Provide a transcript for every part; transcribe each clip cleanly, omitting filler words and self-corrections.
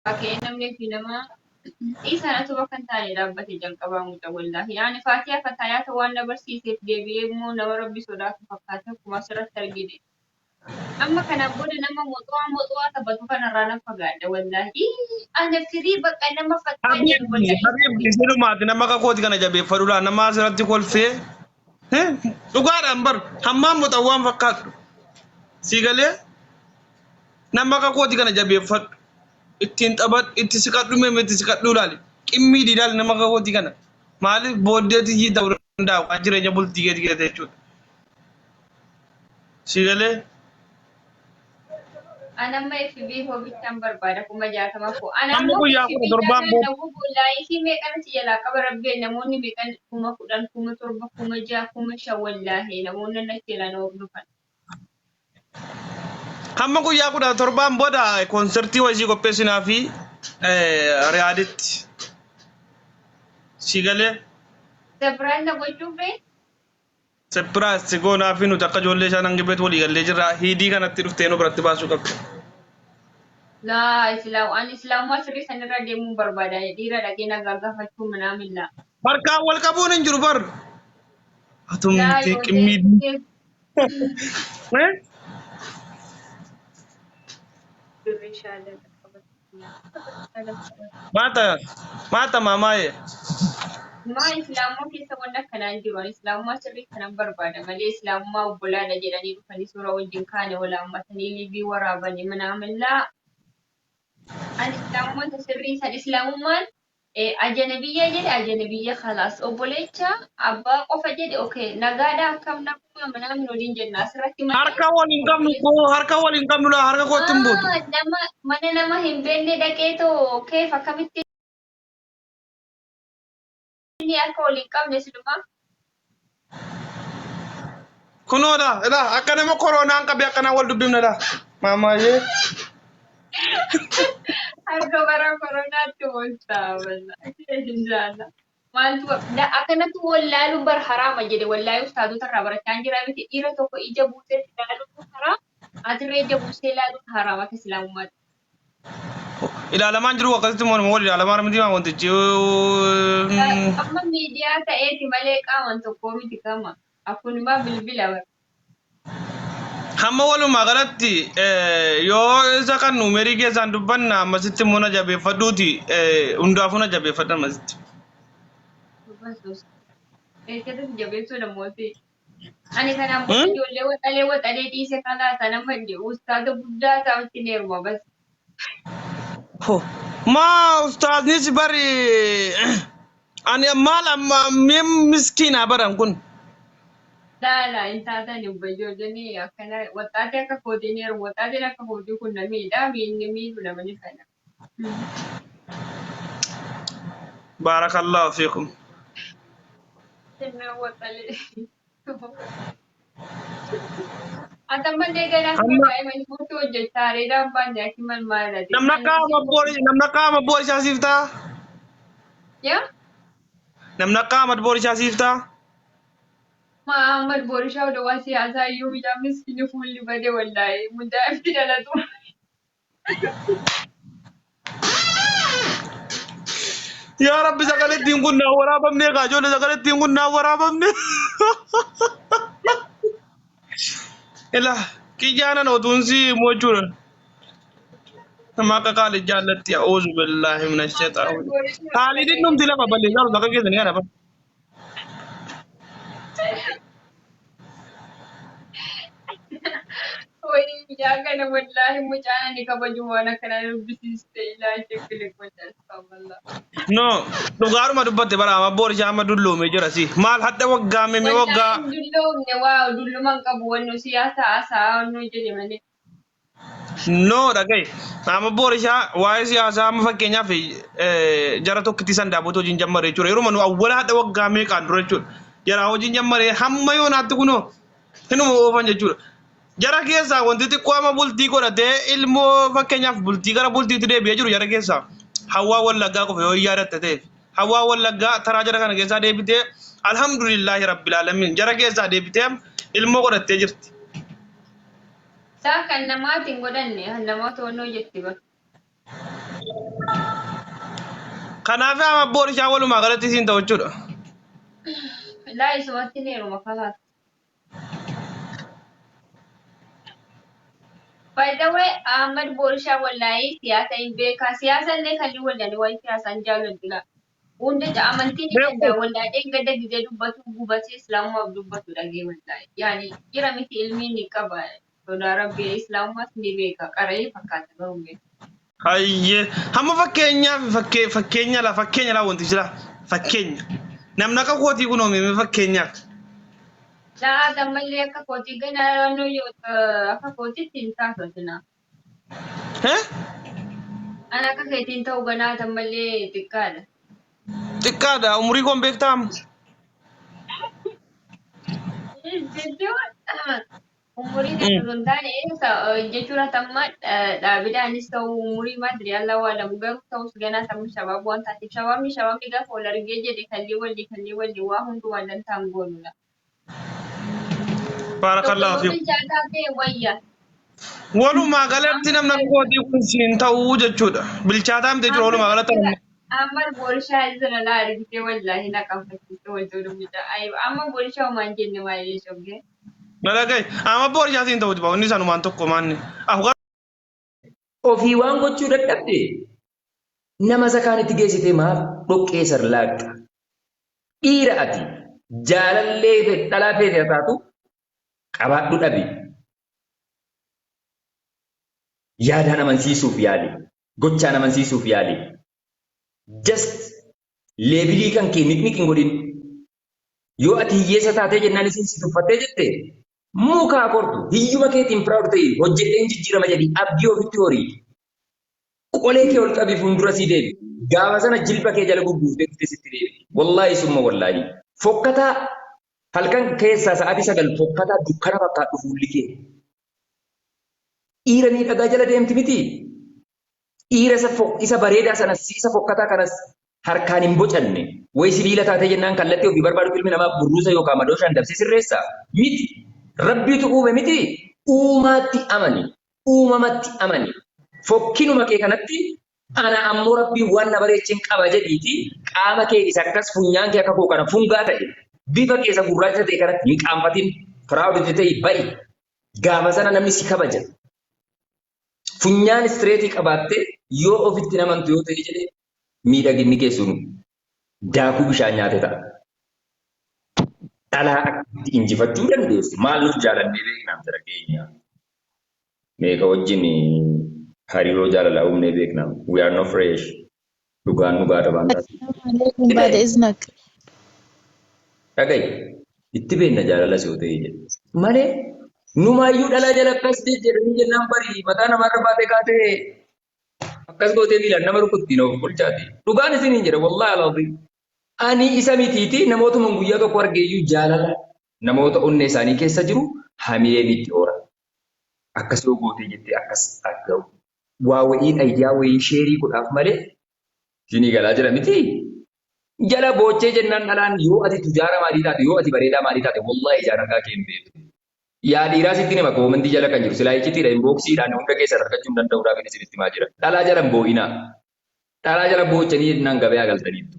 Pakai namni fi nama isaanatu bakka hin taane dhaabbate jalqabaa mucaa wallaahi. Ani Faatiyaa Fataayaata waan na barsiiseef deebi'ee immoo nama rabbi sodaatu fakkaata akkuma asirratti argine. Amma kanaan booda nama moxo'aa taphatu kanarraa nan fagaadha wallaahi. Ana firii bakka nama Fatiyaa jedhu Habibti silumaati nama kakooti kana jabeeffadhuudha nama asirratti kolfee dhugaadhaan bar hammaan moxaa waan fakkaatu si galee nama kakooti kana jabeeffadhu ittiin taphat itti siqadhu mee itti siqadhu laali qimmii diidaal nama kakooti kana maaliif booddeeti hii ta'uu danda'a waan jireenya bultii keetii keessa jechuudha si galee. Anamma FB hobichaan barbaada kuma jaatama ko. Amma guyyaa kudha torbaan booda. Laayikii meeqan si jalaa qaba rabbee namoonni meeqan kuma kudhan kuma torba kuma ja'a kuma shan wallaahi namoonni na keelan hordofan. Hamma guyyaa kudha torbaan booda konsertii wayisii qopheessinaa fi Riyaaditti si galee. Sabiraan na gochuuf bee? Sepras goonaa fi nuti akka ijoollee isaan hangibeet walii gallee jirra. Hidii kanatti dhuftee nu biratti baasuu qabdi. Laa ani islaamaa sirrii sanirra deemuu barbaada. Dhiira dhaqee nagaa gaafachuu manaamilla. Harkaan wal qabuun hin jiru bar. Atumti qimmii. Maata maamaaye. Maa islaamaa keessa wanta kanaan jiru. Islaamaa sirrii kanan barbaada malee islaamaa obbolaadha jedhanii dhufanii suura wajjin kaane wal hammatanii liibii waraabanii manaamillaa. Ani islaamoota sirrii san islaamummaan ajanabiyya jedhe ajanabiyya khalaas obbolecha abbaa qofa jedhe okay nagaadha akkam nakuma manaamin waliin jenna asirratti harka waliin qabnu koo harka waliin qabnu la harka kootti hin buutu. Nama mana nama hin beekne dhaqeetoo okay fakkamitti ni harka waliin qabne siduma. Kunoodha ila akka nama koronaan qabe akkana wal dubbifna la maamaaye. Harka bara koronaatti wanta walla jala maaltu akkanatti wallaalu bar haraama jedhe wallaahi ustaadota irraa barachaan jira miti dhiira tokko ija buusee ilaaluun haraa atirree ija buusee ilaaluun haraama akka islaamummaatti. Ilaalamaan jiru akkasitti moo wal ilaalamaa miti maa wantichi. Amma miidiyaa ta'eeti malee qaaman tokko miti kama akkunumaa bilbila bara. Hamma walumaa galatti yoo isa kan numerii keessaan dubbanna ammasitti immoo na jabeeffadhuuti hundaafuu na jabeeffadha ammasitti. Eeggatu jabeessuu namooti. Ani kanaan booda ijoollee waxalee dhiise kanaa sana madde ustaata guddaa ta'utti neeruma bas. Ma ustaadnis bari ani maal amma miskiina baran kun. Lala intaatan ijoolleen akkana waxaatee akka kootii neeru waxaateen akka kootii kun namiidha miidhu namani kana. Barakallahu fiikum. Sinna waxalee. Atammallee ganaa daa'imman guutuu hojjechaa reedaan baanne akiman maalati. Namna qaama boorishaa siiftaa? Yaa? Namna qaama boorishaa siiftaa? Muhammad Borisha udah wasi asa yu ya miskin fulli bade wallahi mudah tidak tu. Ya Rabbi sakale tinggun na warabamne ka jole sakale tinggun na warabamne. Ela kijana no tunsi mojur. Maka kali jallati a'udzu billahi minasy syaithanir rajim. Halidin num dilapa balle jalu bakal gitu nih apa? Woi jaga na wallahi mucana ni kabaju wana kana bisiste ila shekle ko tasawalla. No, dugaru ma dubbate bara ma Borisha ma dullo me jira si. Mal hadda wagga me wagga. Dullo ne wa dullo man kabu wonno siyasa asa no jede mane. No dagai. Ama Borisha wa siyasa ma fakkenya fi jara tokkitti sanda boto jin jammare chure yero manu awwala hadda wagga me kan dure chure. Jara hojin jammare hamma yo natti kuno. Hinu mo fanje chure. Jara keessa wanti xiqqoo ama bultii godhatee ilmoo fakkeenyaaf bultii gara bultiitti deebi'ee jiru jara keessa hawaa wallaggaa qofa yoo yaadatte ta'eef hawaa wallaggaa taraa jara kana keessaa deebitee alhamdulillahi rabbil alamin jara keessaa deebitee ilmoo godhattee jirti. Saa kan namaatiin godhanne namoota wannoo jetti bara. Kanaafuu amma boorishaa walumaa galatti siin ta'u jechuudha. Laa isumatti ni yeroo makakaatu. By the way, Ahmad Borisha wallahi siyasa hin beekaa. Siyaasa illee kan inni waldaan waa'ee siyaasaan jaallatudha. Hunda amantiin ni danda'a. Waldaaleen gada gidee dubbatu gubatee islaamumaaf dubbatu dhagee wallahi. Yaani jira miti ilmi ni qaba. Sodaa rabbii islaamumaas ni beeka. Qara'ee fakkaata garuu beeka. Hayyee hamma fakkeenya laa wanti jira fakkeenya. Namni akka kootii kun oomishee fakkeenyaaf. Laa gammallee akka kootii ganaa akka kootiitti hin taasisna. Ana akka keetiin ta'u ganaa gammallee xiqqaadha. Xiqqaadha umurii koon beektaam. Umurii kan sun taane jechuudha tamma dhaabidhaanis ta'u umurii maadiri alla waalamu garuu ta'us ganaa tamma shabaab waan taateef shabaabni gaafa wal argee jedhe kallee walii waa hundumaa dantaan goonudha. Barakallahu fiikum. Walumaa galatti namni akka kootii kun siin ta'uu jechuudha. Bilchaataa miti jechuudha walumaa galatti. Amma Borishaa sana laa argitee wallahi na qaanfachiiste wantoota midhaa. Amma Borishaa homaan jenne maayillee shoggee. Nalagai, amma Borishaa siin ta'uuti bahu inni sanumaan tokko maanni. Ofii waan gochuu dadhabde nama sakaanitti geessite maaf dhoqqee sarlaaqqa. Dhiira ati jaalallee dhalaa feete taatu qabaadhu dhabi. Yaadaan amansiisuuf yaali. Gochaan amansiisuuf yaali. Just leebilii kan kee niqniqin godhin. Yoo ati hiyyeessa taatee jennaan isin si tuffattee jette mukaa kortu hiyyuma keetiin firaa'u ta'e hojjedheen jijjiirama jedhi abdii ofitti horii. Qolee kee ol qabii fuuldura sii deebi. Gaafa sana jilba kee jala gugguuftee dhuftee sitti deebi. Wallaahi summa wallaahi. Fokkataa halkan keessaa sa'aatii 9 fokkataa dukkana fakkaatu fuulli kee. Dhiira miidhagaa jala deemti miti. Dhiira isa bareedaa sanas isa fokkataa kanas harkaan hin bocanne. Wayi sibiila taatee jennaan kallattii ofii barbaadu ilmi namaa burruusa yookaan madooshaan dabsee sirreessa. Miti. Rabbiitu uume miti. Uumamatti amani. Fokkinuma kee kanatti ana ammoo rabbii waan na bareechin qaba jedhiiti qaama kee isa akkas funyaan kee akka koo kana fungaa ta'e bifa keessa gurraacha ta'e kanatti hin qaanfatin firaawuditi ta'e ba'i. Gaafa sana namni si kabaja. Funyaan istireetii qabaattee yoo ofitti namantu yoo ta'e jedhee miidhaginni keessuun daakuu bishaan nyaate ta'a. Dhalaa akkatti injifachuu dandeessu. Maal nuuf jaalannee beeknaan jira keenya. Meeqa wajjin hariiroo jaalalaa uumnee beeknaan. We are not fresh. Dhugaan dhugaa dhabaan taasisu. Dhaga'i. Itti beenna jaalala si yoo ta'e jedhe. Malee numaayyuu dhalaa jala akkas jedhanii jennaan barii mataa namaarra baatee kaatee akkas gootee miilaan nama rukuttiin of bulchaati. Dhugaan isiniin jedha wallaahi alaaziim. Ani isa mitiiti namootuma guyyaa tokko argeeyyuu jaalala namoota onnee isaanii keessa jiru hamee miti oora. Akkas yoo gootee jettee akkas argamu. Waa wayii dhayyaa wayii sheerii godhaaf malee isinii galaa jira miti. Jala boochee jennaan dhalaan yoo ati tujaara maalii taate yoo ati bareedaa maalii taate wallaahi jaalalaa kee hin beektu. Yaa dhiiraa sitti nima koomantii jala kan jiru silaa ichitiidha inboksiidhaan hunda keessan argachuu hin danda'uudhaaf inni isinitti himaa jira. Dhalaa jala hin boo'inaa. Dhalaa jala boochanii jennaan gabayaa galtaniitu.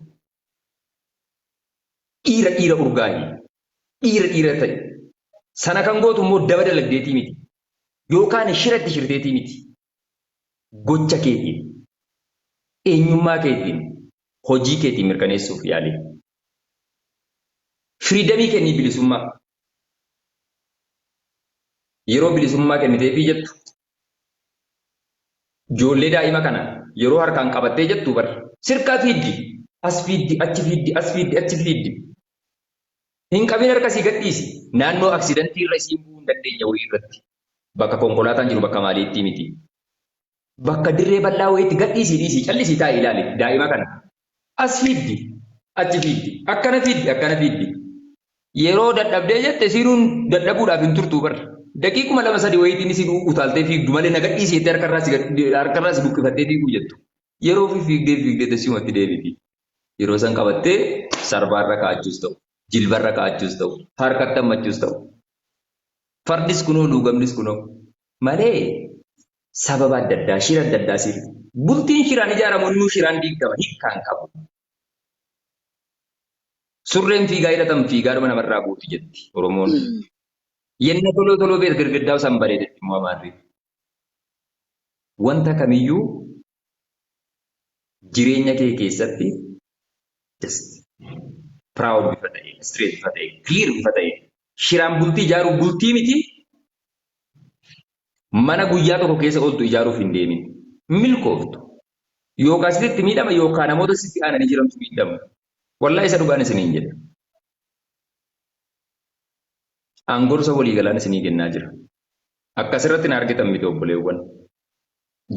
Dhiira urgaa'ii. Dhiira ta'e. Sana kan gootu immoo daba dalagdeetii miti. Yookaan shiratti shirteetii miti. Gocha keetiin. Eenyummaa keetiin. Hojii keetiin mirkaneessuuf yaali. Firiidamii kennii bilisummaa. Yeroo bilisummaa kenniteefii jettu. Ijoollee daa'ima kana yeroo harkaan qabattee jettu bari. Sirkaa fiiddi. As fiiddi, achi fiiddi, as fiiddi, achi fiiddi. Hin qabin harkasii gadhiisi. Naannoo aksidantii irra isiin bu'uu hin dandeenya wayii irratti. Bakka konkolaataan jiru bakka maaliitti miti. Bakka dirree bal'aa wayiitti gadhiisii dhiisii callisii taa'ee ilaali daa'ima kana. As fiiddi, achi fiiddi, akkana fiiddi. Yeroo dadhabdee jette siiruun dadhabuudhaaf hin turtuu barra. Daqiiquma 2-3 wayiitiin isin utaaltee fiigdu malee na gadhiisii jettee harkarraa si buqqifattee fiiguu jettu. Yeroo fiigdee tasumatti deebiti. Yeroo san qabattee sarbaarra kaa'achuus ta'u, jilbarra kaa'achuus ta'u, harkatti hammachuus ta'u. Fardis kunoo luugamnis kunoo malee sababa adda addaa shira adda addaa Bultiin shiraan ijaaramu innuu shiraan diigama hiikkaan qabu. Surreen fiigaa hidhatan fiigaadhuma namarraa buuti jetti Oromoon. Yenna toloo beet girgiddaa san bareedetti immoo amaarri. Wanta kamiyyuu jireenya kee keessatti just proud bifa ta'e, straight bifa ta'e, clear bifa ta'e, shiraan bultii ijaaruu bultii miti. Mana guyyaa tokko keessa ooltu ijaaruuf hin deemin. Milkooftu. Yookaan sitti miidhama yookaan namoota sitti aananii jirantu miidhamu. Wallaahi isa dhugaan isiniin jedha. Aangorsa waliigalaan isinii kennaa jira. Akkasirratti na argitan miti obboleewwan.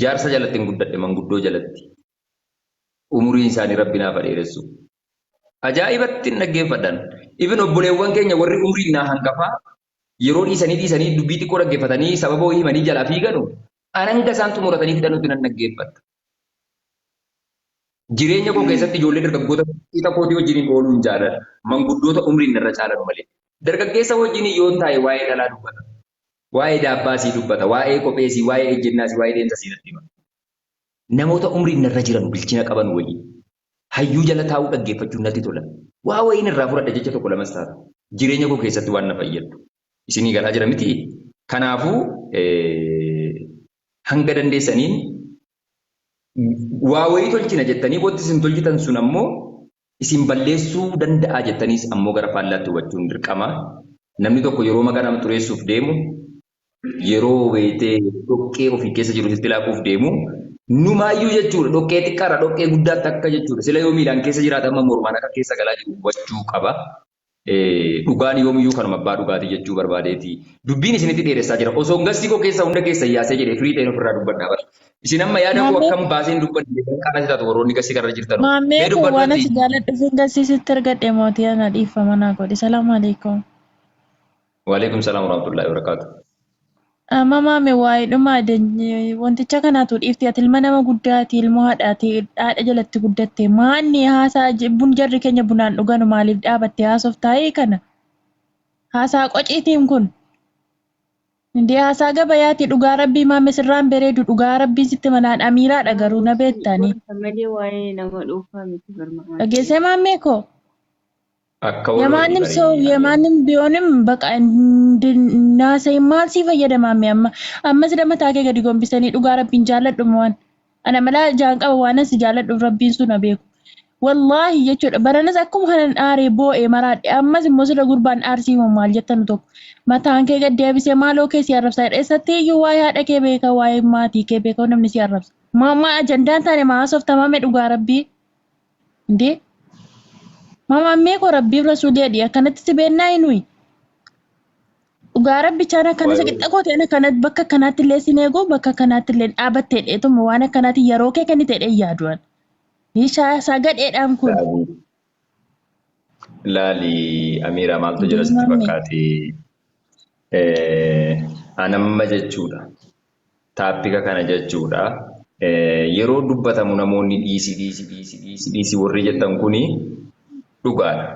Jaarsa jalatti hin guddadhe manguddoo jalatti. Umuriin isaanii rabbi naaf dheeressu. Ajaa'ibatti hin dhaggeeffadhan. Ibn obboleewwan keenya warri umriin naa hangafaa yeroo dhiisanii dubbii xiqqoo dhaggeeffatanii sababa wayii himanii jalaa fiiganu ananga isaan xumuratanii fidanutti nan dhaggeeffata. Jireenya koo keessatti ijoollee dargaggoota xixiqqaa kootii wajjin ooluu hin jaalladhu. Manguddoota umriin irra caalan malee. Dargaggeessa wajjin yoon taa'e waa'ee dhalaa dubbata. Waa'ee daabbaasii dubbata. Waa'ee kopheesii, waa'ee ejjennaasii, waa'ee deemsasii natti hima. Namoota umriin irra jiran bilchina qaban wayii. Hayyuu jala taa'uu dhaggeeffachuun natti tola. Waa wayiin irraa fudhadha jecha tokko lamas taata. Jireenya koo keessatti waan na fayyadu. Isinii galaa jira miti. Kanaafuu hanga dandeessaniin waa wayii tolchina jettanii wanti isin tolchitan sun ammoo isin balleessuu danda'a jettaniis ammoo gara faallaatti hubachuun dirqama. Namni tokko yeroo maqaa nama xureessuuf deemu yeroo weetee dhoqqee ofii keessa jiru sitti laaquuf deemu numaayyuu jechuudha. Dhoqqee xiqqaarra dhoqqee guddaatti akka jechuudha. Sila yoo miilaan keessa jiraatan amma mormaan akka keessa galaa jiru hubachuu qaba. Dhugaan yoomiyyuu kanuma abbaa dhugaatii jechuu barbaadeeti. Dubbiin isinitti dheeressaa jira. Osoo gassi koo keessa hunda keessa yaasee jedhee firii ta'een ofirraa dubbadhaa bara. Isin amma yaada koo akkam baaseen dubbadhe kan asitti taatu warroonni gassi karra jirtan. Maammee koo waan asi jaaladhuuf gasiisitti argadhe mootii ana dhiifama naa godhe. Salaamu alaikum. Waalaikum salaam warahmatullahi wabarakatuh. Amma maame waa'ee dhumaa wanticha kanaatu dhiifti ati ilma nama guddaati ilmoo haadhaati haadha jalatti guddatte maanni haasaa bun jarri keenya bunaan dhuganu maaliif dhaabatte haasoof taa'ee kana haasaa qociitiin kun indee haasaa gabayaati dhugaa rabbii maame sirraan bareedu dhugaa rabbii sitti manaan amiiraadha garuu na beektanii dhageessee maammee koo. የማንም ሰው የማንም ቢሆንም በቃ ናሰይ ማል ሲፈየደ ማሚ አመስ ደመታከ ገዲ ጎንቢሰኒ ዱጋ ረቢን ጃለዱ መዋን አነ መላ ጃንቀ ዋነስ ጃለዱ ረቢን ሱ ነቤኩ ወላሂ የቹ በረነስ አኩም ሀነን አሬ ቦኤ መራድ አመስ ሞስለ ጉርባን አርሲ መማል ጀተኑ ቶክ መታንከ ገዲ ቢሰ ማሎ ከሲ ያረብሳ እሰቴ ዩ ዋይ ሀደከ ቤከ ዋይ ማቲ ከ ቤከ ነምኒ ሲያረብስ ማማ አጀንዳን ታኔ ማሶፍ ተማመ ዱጋ ረቢ እንዴ Mama meeko rabbiif rasuulii adii akkanatti si beennaa hinui. Dhugaa rabbi chaana akkana saqixa koo ta'e akkanatti bakka akkanaatti illee sin eeguu bakka akkanaatti illee dhaabattee dheetuma waan akkanaatti yeroo kee kan ta'e yaaduun. Sagadheedhaan kun. Laali Amiira maaltu jira sitti fakkaate anamma jechuudha. Taappika kana jechuudha. Yeroo dubbatamu namoonni dhiisi warri jettan kuni. Dhugaadha.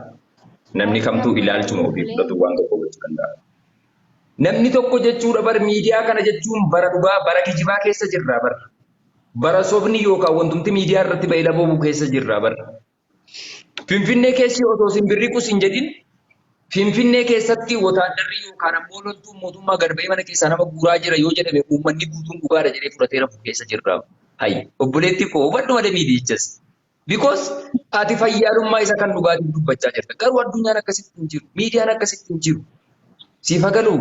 Namni kamtuu ilaalchuma ofii fudhatu waan tokko gochuu danda'a. Namni tokko jechuudha bar miidiyaa kana jechuun bara dhugaa bara kijibaa keessa jirra bar. Bara sobni yookaan wantumti miidiyaa irratti ba'ee laboobu keessa jirra bar. Finfinnee keessi otoo simbirri kus hin jedhin Finfinnee keessatti wataaddarri yookaan ammoo loltuun mootummaa gad ba'ee mana keessaa nama guuraa jira yoo jedhame uummanni guutuun dhugaadha jedhee fudhatee rafu keessa jirra. Hayyi obboleetti koo hubadhu malee miidiyichas. Because ati fayyadummaa isa kan dhugaatiin dubbachaa jirta. Garuu addunyaan akkasitti hin jiru. Miidiyaan akkasitti hin jiru. Siif agaluu.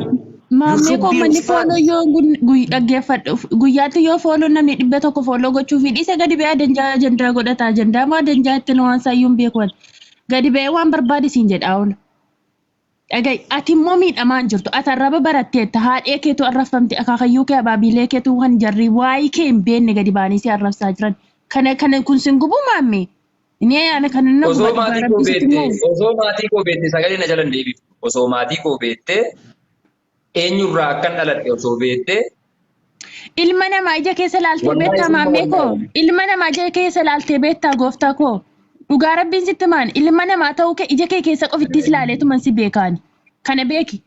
Maammee koo manni fooloo yoo dhaggeeffadhu guyyaatti yoo fooloo namni 100 fooloo gochuu fi dhiise gadi ba'ee ajandaa godhata. Ajandaa moo ajandaa itti waan saayyuun beekuun gadi ba'ee waan barbaade siin jedhaa oolu. Dhagai ati immoo miidhamaa hin jirtu. Ati arraba baratteetta haadhee keetu arrafamte akaakayyuu kee abaabilee keetu kan jarri waa'ee kee hin beekne gadi ba'anii si arrabsaa jiran. Kana kun sin gubu maammee. Inni ana kan nama osoo maatii koo beette sagalee na jalan deebiif. Osoo maatii koo beette eenyurraa akkan dhaladhe osoo beette. Ilma namaa ija keessa laaltee beektaa maammee koo. Ilma namaa ija keessa laaltee beektaa gooftaa koo. Dhugaa rabbiin sitti maan ilma namaa ta'uu kee ija kee keessa qofittis laaleetuman si beekaani. Kana beeki.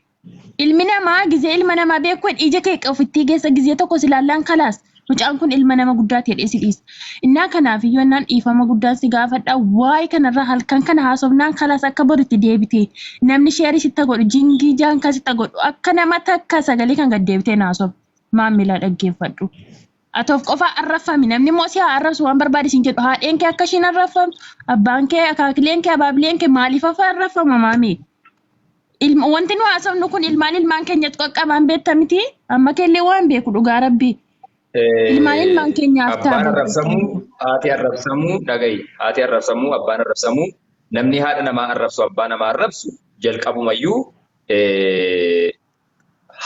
Ilmi namaa gizee ilma namaa beekuun ija kee qofittii keessa gizee tokko si laallaan kalaas. Mucaan kun ilma nama guddaa ta'e si dhiisa. Innaa kanaaf iyyuu innaan dhiifama guddaan si gaafadha. Waa'ee kanarraa halkan kana haasofnaan kalaas akka boritti deebitee namni sheerii sitta godhu jingii jaankaa sitta godhu akka nama takka sagalee kan gad deebitee naasof maamilaa dhaggeeffadhu. Atoof qofaa arrafami namni immoo si haa arrabsu waan barbaadisiin jedhu haadheen kee akka ishiin arrafamtu abbaan kee akaakileen kee abaabileen kee maaliif afa arrafama maami? Wanti nu haasofnu kun ilmaan keenyatti qaqqabaan beektamiti amma keellee waan beeku dhugaa rabbii. Ilmaan keenyaaf Abbaan arrabsamuu, haati arrabsamuu, dhaga'i. Haati arrabsamuu, abbaan arrabsamuu, namni haadha namaa arrabsu, abbaa namaa arrabsu jalqabumayyuu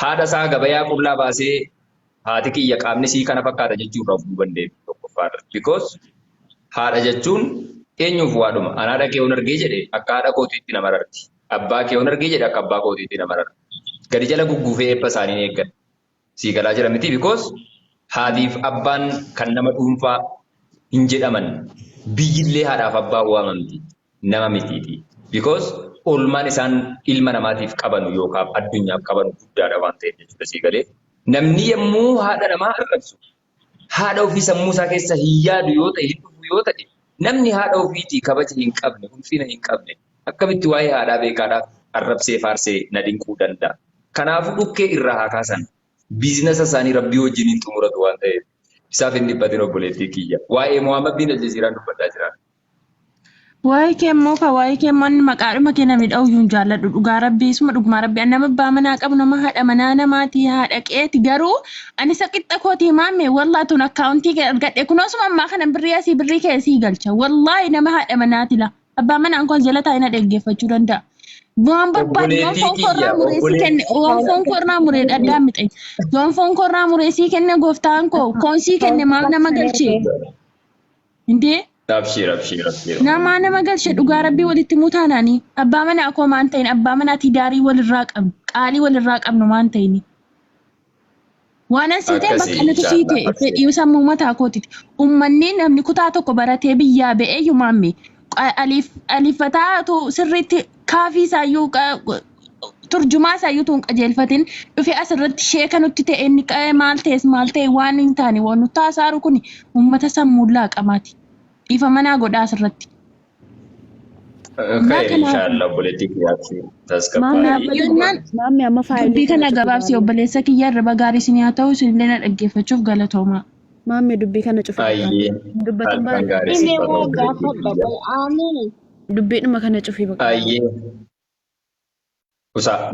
haadha isaa gabayaa qullaa baasee haati kiyya qaamni sii kana fakkaata jechuun rafuu dandeessu tokkoffaadha. Because haadha jechuun eenyuuf waadhuma. Ani haadha kee yoon argee jedhe akka haadha kootiitti nama rarti. Abbaa kee yoon argee jedhe akka abbaa kootiitti nama rarti. Gadi jala gugguufee eebba isaanii eeggan. Sii galaa jira miti because haatiif abbaan kan nama dhuunfaa hin jedhaman. Biyyillee haadhaaf abbaa waamamti. Nama mitiiti. Because oolmaan isaan ilma namaatiif qabanu yookaan addunyaaf qabanu guddaadha waan ta'eef jechuudha sii galee. Namni yommuu haadha namaa arrabsu haadha ofii sammuu isaa keessa hin yaadu yoo ta'e hin dhufu yoo ta'e namni haadha ofiitii kabaja hin qabne ulfina hin qabne akkamitti waa'ee haadhaa beekaadhaaf arrabsee faarsee na dinquu danda'a. Kanaafuu dhukkee irraa haa kaasan biizinasa isaanii rabbii wajjin hin xumuratu waan ta'eef isaaf hin dhiphatin obboleettii kiyya. Waa'ee Muhammad bin Aljaziiraan dubbadhaa jira. Waa'ee kee immoo maqaadhuma kee namni dha'u yuun jaalladhu dhugaa rabbii isuma dhuguma rabbii nama abbaa manaa qabu nama haadha manaa namaati haadha qeeti garuu ani saqixa kootii maamme wallaa tun akkaawuntii argadhe kunoosuma ammaa kana birrii kee sii galcha wallaahi nama haadha manaati la abbaa manaan koo jala taa'ina dhaggeeffachuu danda'a. Waan barbaadu yoon foon korraa mureesii kenne waan foon korraa muree dhaddaa mixee yoon foon korraa mureesii kenne gooftaan koo koonsii kenne maal nama galchee indee. Nama galche dhugaa rabbii walitti mutaanaanii abbaa manaa koo maan ta'in abbaa manaatii daarii walirraa qabnu qaalii walirraa qabnu maan ta'ini. Waan asii ta'e bakka natu sii ta'e fedhii sammuu mataa kootiiti. Uummanni namni kutaa tokko baratee biyyaa ba'ee yumaammi aliiffataa sirriitti kaafii isaayyuu turjumaa isaayyuu tuun qajeelfatin dhufee asirratti sheeka nutti ta'e inni maal ta'e waan hin taane waan nutti haasaaru kun uummata sammuu laaqamaati. Ifa manaa godhaa asirratti. Inshallah obboleettii kiyyaatti tasgabbaa'ee. Dubbii kana gabaabsi obboleessa kiyyaa irra bagaarii isin haa ta'u isinillee na dhaggeeffachuuf galatooma. Maammee dubbii kana cufa. Dubbiidhuma kana cufii bakka.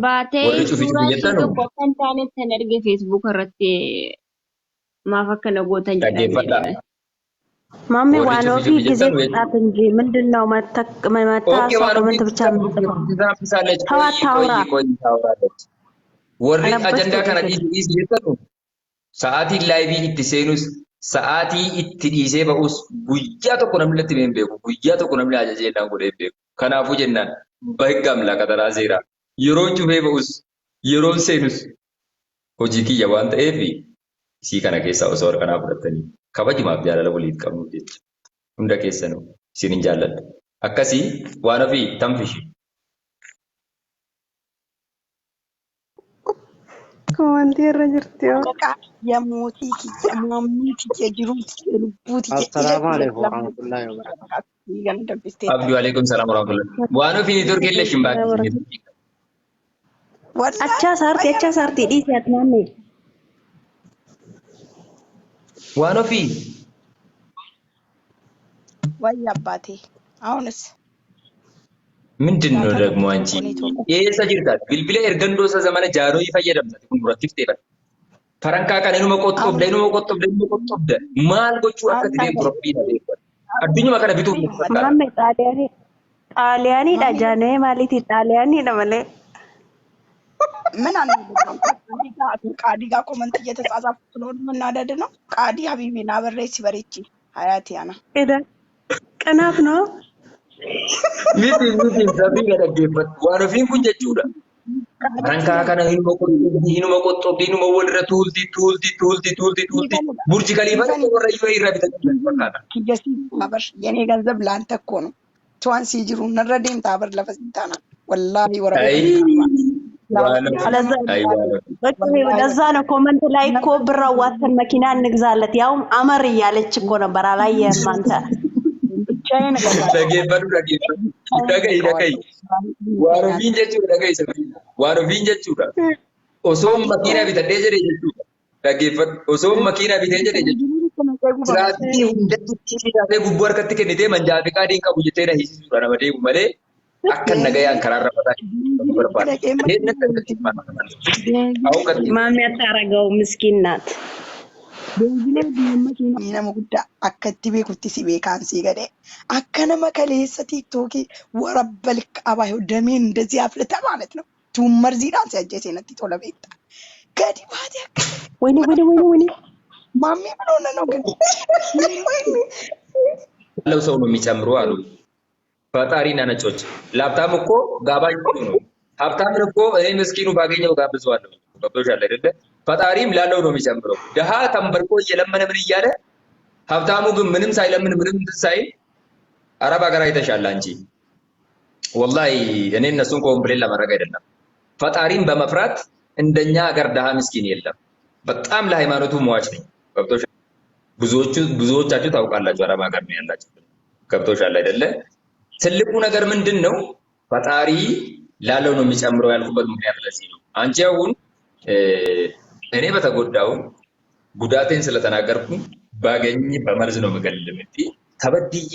Baatee suuraa ishee tokko kan taanetti kan arge Facebook irratti maaf akkana gootan jedhame. ማሜ ዋናው ጊዜ ቁጣት እንጂ ምንድነው መታሰብ ኮሜንት ብቻ ታውራ ወሪ አጀንዳ ከነ ዲስ ይተቱ ሰዓቲ ላይቪ ኢትሴኑስ ሰዓቲ ኢትዲሴ በኡስ ጉያ ተኮ ነምለት ቤንቤኩ ጉያ ተኮ ነምለ አጀጀዳን ጎዴ ቤኩ ከናፉ ጀናን በህጋም ላቀተራ ዜራ የሮቹ በኡስ የሮን ሴኑስ ሆጂኪ ያዋንተ ኤፊ ሲከነ ኬሳ ኦሶር ከና ፍረተኒ kabajumaaf jaalala waliif qabnu jechuudha. Hunda keessanuu isin hin jaalladhu. Akkasii waan ofii tanfishi. Komantii irra jirti yoo. Yammuutii kiyya mammii kiyya jiruuti lubbuuti. Assalaamualaikum warahmatullahi wabarakatuh. Abduu alaikum salaam warahmatullahi. Waan ofii ni turkee illee shimbaatti. Achaa saartii dhiisee ati maammee. Waan ofii. Wayya abbaatee. Ahunis. ምንድን ነው ደግሞ አንቺ eessa jirtaati bilbila ergandoo isa zamana jaaroo fayyadamtati kun durattiif ta'e farankaa kan inuma qottobda maal gochuu akka deemtu rabbii na beeku addunyuma kana bituuf Maammee xaaliyaaniidha jaanee maaliiti xaaliyaaniidha malee. ምን አንፈልግም ቃዲጋ ኮመንት እየተጻጻፉ ስለሆነ መናደድ ነው ቃዲ ሀቢቢና በሬ ሲበሪቺ ሀያት ያና ኤዳ ቀናፍ ነው miti sabii dhaggeeffatu waan ofiin kun jechuudha rankaa kana hinuma qoxxobdi hinuma walirra tuulti burji kaliifa warra yoo irraa bitachuu fakkaata ኪገሲ ማበር የኔ ገንዘብ ላንተ እኮ ነው ቷን ሲጅሩ ነረዴም ታበር ለፈሲታና ወላሂ ወረደ ዋኖ አይ ዋኖ በቃ ለዛ ነው ኮመንት ላይ እኮ ብር አዋተን መኪና እንግዛለት ያውም አመር እያለች እኮ ነበር። አላየህም አንተ? ብቻዬን እገዛለሁ። dhageeffadhu dhaga'i waarofiin jechuudha dhaga'i sabiina waarofiin jechuudha osoo makiinaa bitadhee jedhee jechuudha dhageeffadhu osoo makiinaa bitee jedhee jechuudha siraatii hundatti hidhatee gubboo harkatti kennitee manjaa fi qaadiin qabu jettee na hiisisuudha nama deemu malee akka nagayaan karaarra fataa barbaada. ማሚ አታረገው ምስኪን ናት። Beejilee diimmaa nama guddaa akka itti beekutti si beekaan si gadee akka nama kaleessa tiiktookii warabba liqqabaa yoo dameen እንደዚህ አፍልተ ማለት ነው ቱመርዚዳን ሲያጀ ሲነቲ ቶሎ ቤታ ገዲ ባዲ akka ወይኔ ማሚ ምን ሆነ ነው ግን ያለው ሰው ነው የሚጨምሩ አሉ ፈጣሪና ነጮች ላፕታም እኮ ጋባኝ ነው ሀብታም እኮ እኔ ምስኪኑ ባገኘው ጋብዘዋለሁ ገብቶሻል አይደለ ፈጣሪም ላለው ነው የሚጨምረው ደሃ ተንበርቆ እየለመነ ምን እያለ ሀብታሙ ግን ምንም ሳይለምን ምንም ሳይል አረብ ሀገር አይተሻል አንቺ ወላሂ እኔ እነሱን ኮምፕሌን ለማድረግ አይደለም ፈጣሪም በመፍራት እንደኛ ሀገር ደሃ ምስኪን የለም በጣም ለሃይማኖቱ ሟች ነኝ ገብቶሻል ብዙዎቻችሁ ታውቃላችሁ አረብ ሀገር ነው ያላችሁ ገብቶሻል አይደለ ትልቁ ነገር ምንድነው ፈጣሪ ላለው ነው የሚጨምረው ያልኩበት ምክንያት ለዚህ ነው አንቺ አሁን እኔ በተጎዳው ጉዳቴን ስለተናገርኩ ባገኝ በመርዝ ነው መገልልም እንዴ ተበድዬ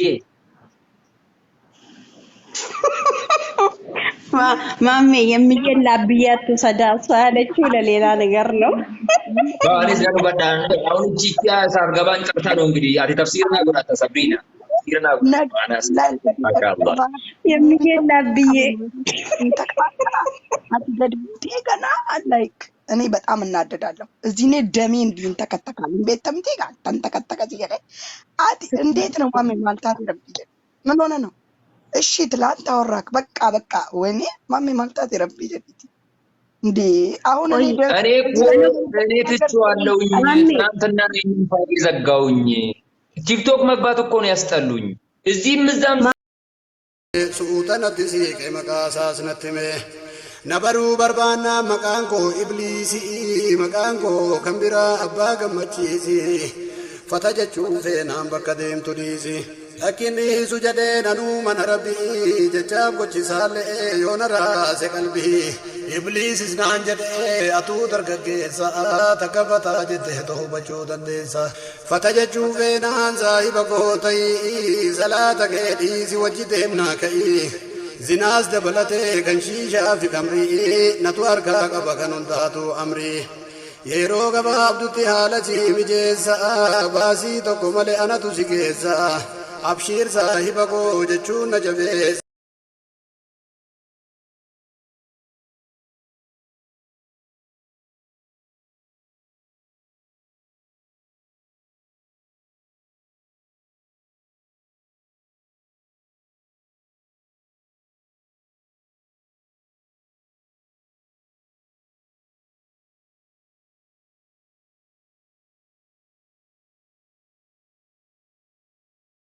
ማሜ የሚገላ ብያቱ ሰዳሳ ያለችው ለሌላ ነገር ነው። ባኔ ዘኑ ባዳን አሁን ጂቲያ ሳርገባን ጨርታ ነው እንግዲህ አቲ ተፍሲርና ጉዳ ተሰብሪና ተፍሲርና አናስ ማሻአላህ የሚገላ ብዬ አትገድብቴ ገና ላይክ እኔ በጣም እናደዳለሁ። እዚህ እኔ ደሜ እንዲህ ተከተካል ቤት ተምቴ ጋር ተንተከተከ ሲገደ አቲ እንዴት ነው ማሜ ማልታት ይረብኝ ምን ሆነ ነው? እሺ ትላንት አወራክ በቃ ወይኔ ማሜ ማልታት ይረብኝ እንዴ አሁን እኔ ትቼዋለሁኝ ትናንትና ነኝ ፋቂ ዘጋውኝ ቲክቶክ መግባት እኮ ነው ያስጠሉኝ እዚህም እዛም ሱኡተነት ሲቀ መቃሳስነትሜ ነበሩ በርባና መቃንኮ ኢብሊሲ መቃንኮ ከምቢራ አባ ገመቺሲ ፈተጀቹ ፌናን በከደምቱ ዲሲ ለኪኒ ሱጀዴ ነኑ መነረቢ ጀቻብ ጎቺሳሌ ዮነራ ሰቀልቢ ኢብሊስ ስናን ጀዴ አቱ ደርገጌሳ ተከፈታ ጀዴ ተውበቹ ደንዴሳ ፈተጀቹ ፌናን ሳሂበ ጎተይ ሰላተ ገዲሲ ወጅዴምና ከይ zinaas dabalatee kan shiishaa fi kamrii natu harkaa qaba kan hundaatu amrii yeroo gabaabdutti haala si mijeessa baasii tokko malee anatu si geessa abshiir saahiba koo jechuun na jabeessa.